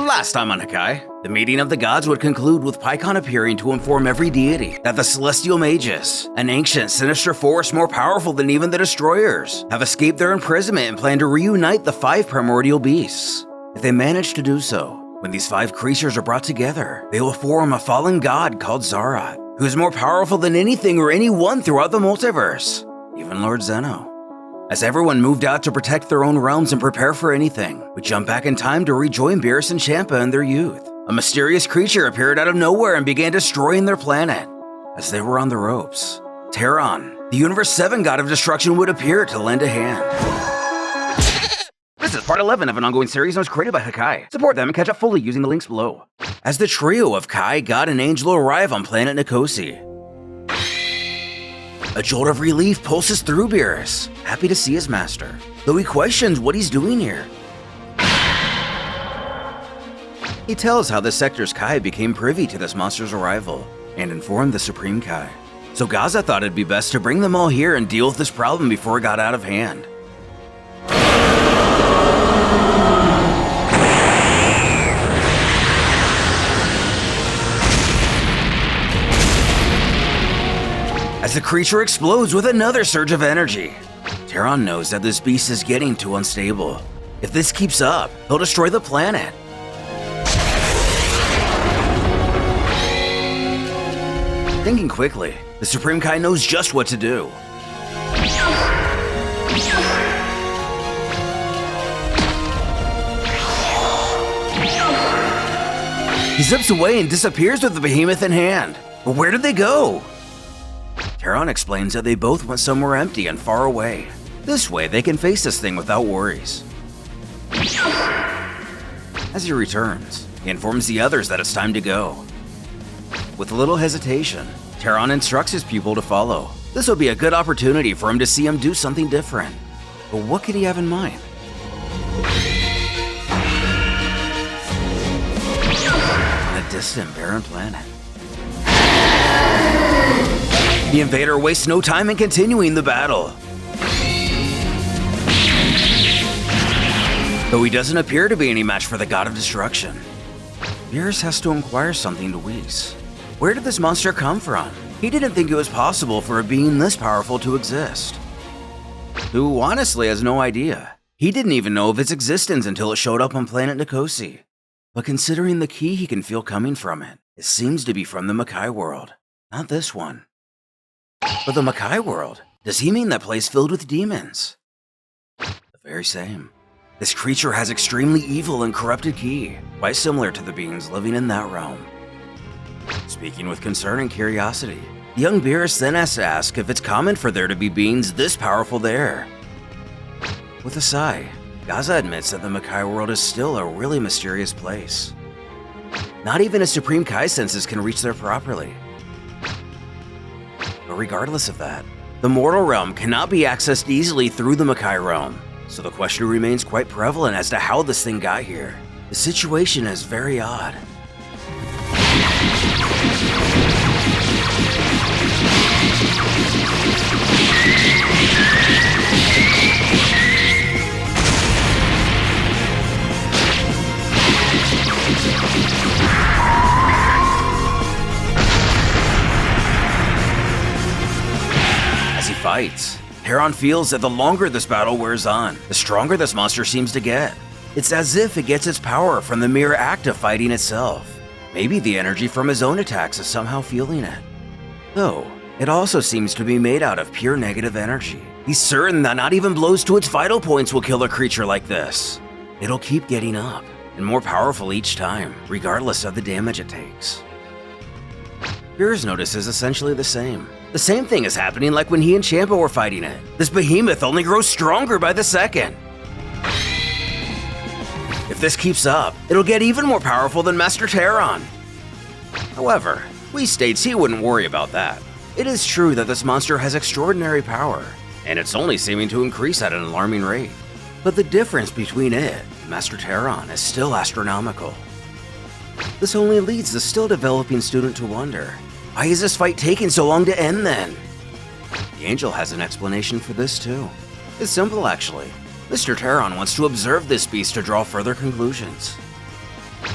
Last time on Hakai, the meeting of the gods would conclude with Pikkon appearing to inform every deity that the celestial mages, an ancient, sinister force more powerful than even the destroyers, have escaped their imprisonment and plan to reunite the 5 Primordial Beasts. If they manage to do so, when these 5 creatures are brought together, they will form a fallen god called Zarat, who is more powerful than anything or anyone throughout the multiverse, even Lord Zeno. As everyone moved out to protect their own realms and prepare for anything, we jump back in time to rejoin Beerus and Champa in their youth. A mysterious creature appeared out of nowhere and began destroying their planet. As they were on the ropes, Terran, the Universe 7 god of destruction, would appear to lend a hand. This is part 11 of an ongoing series that was created by Hakai. Support them and catch up fully using the links below. As the trio of Kai, God, and Angel arrive on planet Nikosi, a jolt of relief pulses through Beerus, happy to see his master, though he questions what he's doing here. He tells how the sector's Kai became privy to this monster's arrival and informed the Supreme Kai. So Gaza thought it'd be best to bring them all here and deal with this problem before it got out of hand. As the creature explodes with another surge of energy, Terran knows that this beast is getting too unstable. If this keeps up, he'll destroy the planet. Thinking quickly, the Supreme Kai knows just what to do. He zips away and disappears with the behemoth in hand. But where did they go? Terran explains that they both went somewhere empty and far away. This way they can face this thing without worries. As he returns, he informs the others that it's time to go. With little hesitation, Terran instructs his pupil to follow. This will be a good opportunity for him to see him do something different. But what could he have in mind? On a distant, barren planet, the invader wastes no time in continuing the battle. Though he doesn't appear to be any match for the god of destruction, Beerus has to inquire something to Whis. Where did this monster come from? He didn't think it was possible for a being this powerful to exist. Who honestly has no idea. He didn't even know of its existence until it showed up on planet Nikosi. But considering the key he can feel coming from it, it seems to be from the Makai world, not this one. But the Makai world? Does he mean that place filled with demons? The very same. This creature has extremely evil and corrupted ki, quite similar to the beings living in that realm. Speaking with concern and curiosity, the young Beerus then has to ask if it's common for there to be beings this powerful there. With a sigh, Gaza admits that the Makai world is still a really mysterious place. Not even his Supreme Kai senses can reach there properly. But regardless of that, the mortal realm cannot be accessed easily through the Makai realm, so the question remains quite prevalent as to how this thing got here. The situation is very odd. As he fights, Terran feels that the longer this battle wears on, the stronger this monster seems to get. It's as if it gets its power from the mere act of fighting itself. Maybe the energy from his own attacks is somehow fueling it. Though, it also seems to be made out of pure negative energy. He's certain that not even blows to its vital points will kill a creature like this. It'll keep getting up, and more powerful each time, regardless of the damage it takes. Beerus notices essentially the same. The same thing is happening like when he and Champa were fighting it. This behemoth only grows stronger by the second. If this keeps up, it'll get even more powerful than Master Terran. However, Whis states he wouldn't worry about that. It is true that this monster has extraordinary power, and it's only seeming to increase at an alarming rate. But the difference between it and Master Terran is still astronomical. This only leads the still developing student to wonder, why is this fight taking so long to end then? The angel has an explanation for this too. It's simple actually. Mr. Terran wants to observe this beast to draw further conclusions.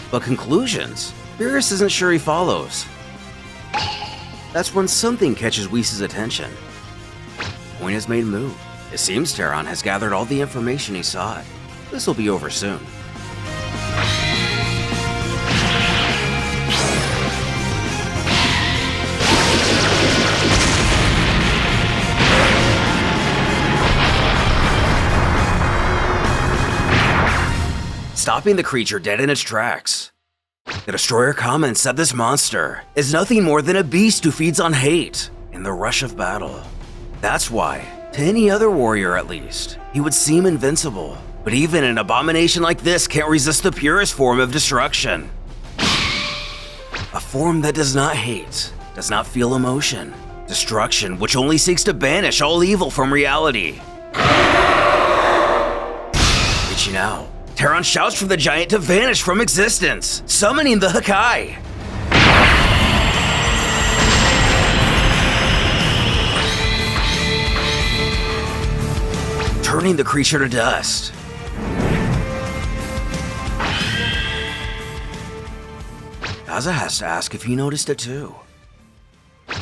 But conclusions? Beerus isn't sure he follows. That's when something catches Whis' attention. Point has made a move. It seems Terran has gathered all the information he sought. This'll be over soon. Stopping the creature dead in its tracks. The Destroyer comments that this monster is nothing more than a beast who feeds on hate in the rush of battle. That's why, to any other warrior at least, he would seem invincible. But even an abomination like this can't resist the purest form of destruction. A form that does not hate, does not feel emotion. Destruction which only seeks to banish all evil from reality. Reaching out, Terran shouts for the giant to vanish from existence, summoning the Hakai. Turning the creature to dust. Gaza has to ask if he noticed it too.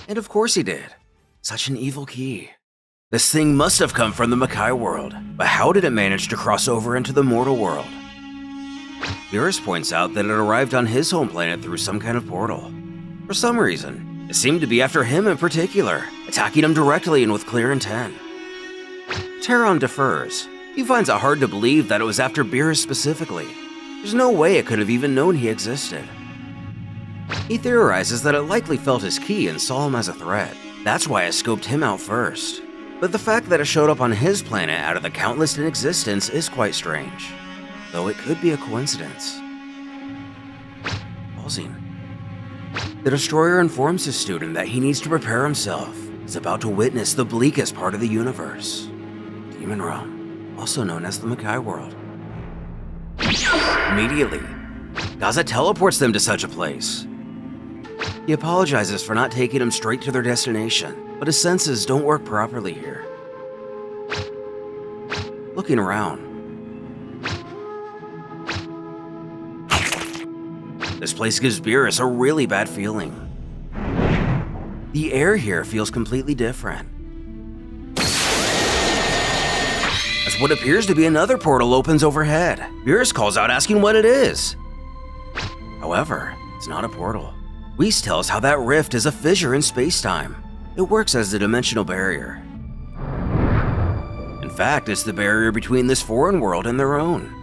And of course he did. Such an evil key. This thing must have come from the Makai world, but how did it manage to cross over into the mortal world? Beerus points out that it arrived on his home planet through some kind of portal. For some reason, it seemed to be after him in particular, attacking him directly and with clear intent. Terran defers. He finds it hard to believe that it was after Beerus specifically. There's no way it could have even known he existed. He theorizes that it likely felt his key and saw him as a threat. That's why it scoped him out first. But the fact that it showed up on his planet out of the countless in existence is quite strange. Though it could be a coincidence. Pausing. The Destroyer informs his student that he needs to prepare himself. He's about to witness the bleakest part of the universe. Demon Realm, also known as the Makai world. Immediately, Gaza teleports them to such a place. He apologizes for not taking them straight to their destination, but his senses don't work properly here. Looking around. This place gives Beerus a really bad feeling. The air here feels completely different. As what appears to be another portal opens overhead, Beerus calls out asking what it is. However, it's not a portal. Whis tells how that rift is a fissure in space-time. It works as a dimensional barrier. In fact, it's the barrier between this foreign world and their own.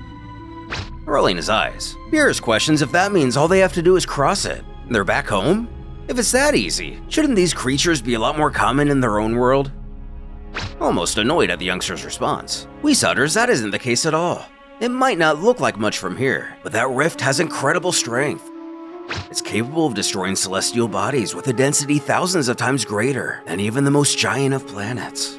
Rolling his eyes, Beerus questions if that means all they have to do is cross it, and they're back home? If it's that easy, shouldn't these creatures be a lot more common in their own world? Almost annoyed at the youngster's response, Whis utters that isn't the case at all. It might not look like much from here, but that rift has incredible strength. It's capable of destroying celestial bodies with a density thousands of times greater than even the most giant of planets.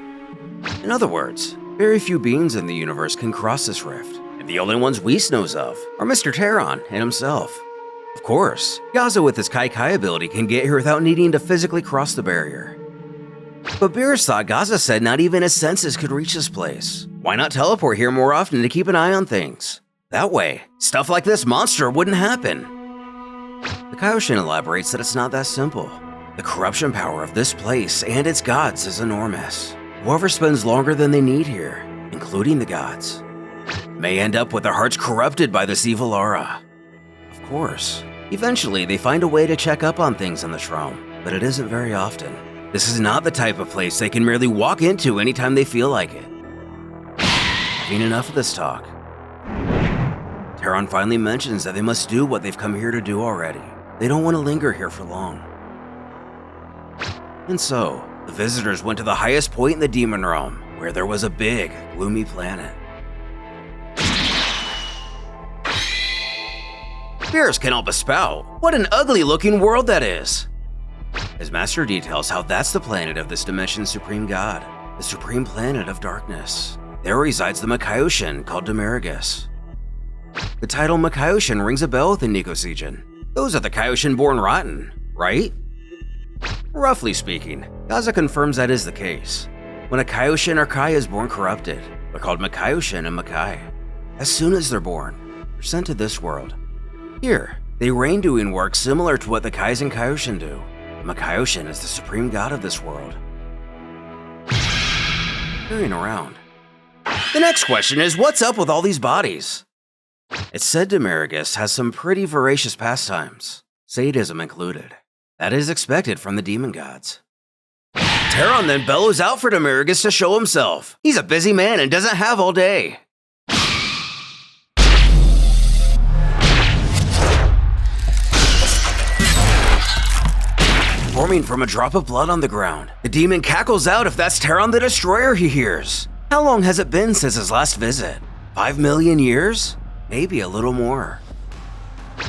In other words, very few beings in the universe can cross this rift, and the only ones Whis knows of are Mr. Terran and himself. Of course, Gaza with his Kai ability can get here without needing to physically cross the barrier. But Beerus thought Gaza said not even his senses could reach this place. Why not teleport here more often to keep an eye on things? That way, stuff like this monster wouldn't happen. The Kaioshin elaborates that it's not that simple. The corruption power of this place and its gods is enormous. Whoever spends longer than they need here, including the gods, may end up with their hearts corrupted by this evil aura. Of course, eventually they find a way to check up on things in this realm, but it isn't very often. This is not the type of place they can merely walk into anytime they feel like it. Having enough of this talk, Terran finally mentions that they must do what they've come here to do already. They don't want to linger here for long. And so, the visitors went to the highest point in the Demon Realm, where there was a big, gloomy planet. Beerus can help but spout. What an ugly-looking world that is! His master details how that's the planet of this dimension's supreme god, the supreme planet of darkness. There resides the Kaioshin called Demaragus. The title Kaioshin rings a bell within Nikosijin. Those are the Kaioshin born rotten, right? Roughly speaking, Gaza confirms that is the case. When a Kaioshin or Kai is born corrupted, they're called Kaioshin and Makai. As soon as they're born, they're sent to this world. Here, they reign doing work similar to what the Kais and Kaioshin do. The Kaioshin is the supreme god of this world. Carrying around. The next question is, what's up with all these bodies? It's said Demaragus has some pretty voracious pastimes, sadism included. That is expected from the demon gods. Terran then bellows out for Demaragus to show himself. He's a busy man and doesn't have all day. Forming from a drop of blood on the ground, the demon cackles out if that's Terran the Destroyer he hears. How long has it been since his last visit? 5 million years? Maybe a little more.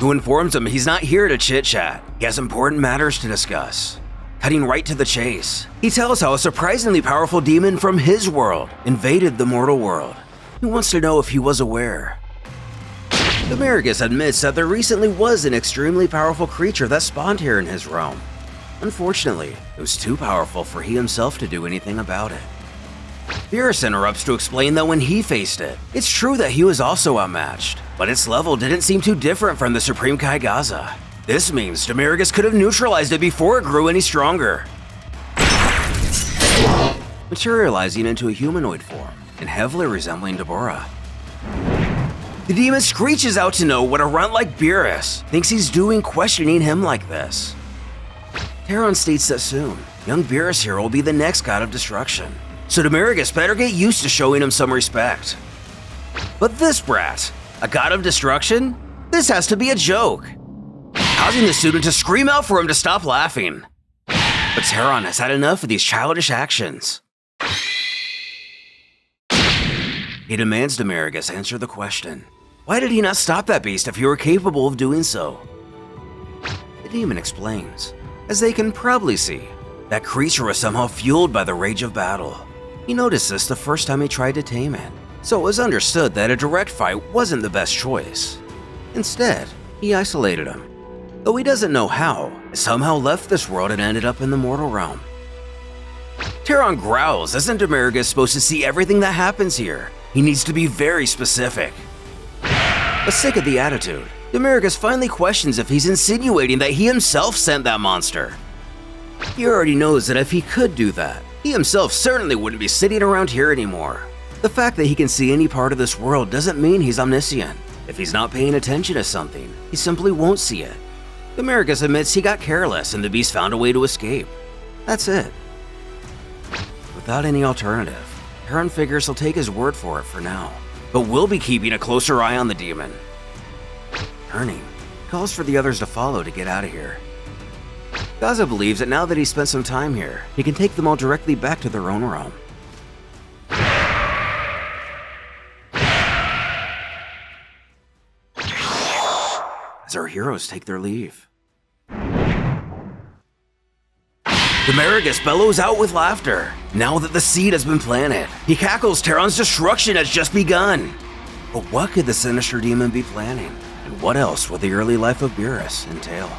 Who informs him he's not here to chit-chat. He has important matters to discuss. Cutting right to the chase, he tells how a surprisingly powerful demon from his world invaded the mortal world. He wants to know if he was aware. Demaragus admits that there recently was an extremely powerful creature that spawned here in his realm. Unfortunately, it was too powerful for he himself to do anything about it. Beerus interrupts to explain that when he faced it, it's true that he was also outmatched, but its level didn't seem too different from the Supreme Kai Gaza. This means Demaragus could have neutralized it before it grew any stronger. Materializing into a humanoid form, and heavily resembling Deborah. The demon screeches out to know what a runt like Beerus thinks he's doing questioning him like this. Terran states that soon, young Beerus here will be the next god of destruction, so Demaragus better get used to showing him some respect. But this brat, a god of destruction? This has to be a joke. Causing the student to scream out for him to stop laughing. But Terran has had enough of these childish actions. He demands Demaragus answer the question. Why did he not stop that beast if he were capable of doing so? The demon explains. As they can probably see, that creature was somehow fueled by the rage of battle. He noticed this the first time he tried to tame it, so it was understood that a direct fight wasn't the best choice. Instead, he isolated him. Though he doesn't know how, he somehow left this world and ended up in the mortal realm. Terran growls, isn't Demaragus supposed to see everything that happens here? He needs to be very specific. But sick of the attitude, Demaragus finally questions if he's insinuating that he himself sent that monster. He already knows that if he could do that, he himself certainly wouldn't be sitting around here anymore. The fact that he can see any part of this world doesn't mean he's omniscient. If he's not paying attention to something, he simply won't see it. Demaragus admits he got careless and the beast found a way to escape. That's it. Without any alternative, Terran figures he'll take his word for it for now, but we'll be keeping a closer eye on the demon. Turning, he calls for the others to follow to get out of here. Gaza believes that now that he's spent some time here, he can take them all directly back to their own realm. As our heroes take their leave. Demaragus bellows out with laughter. Now that the seed has been planted, he cackles Terran's destruction has just begun. But what could the sinister demon be planning? And what else would the early life of Beerus entail?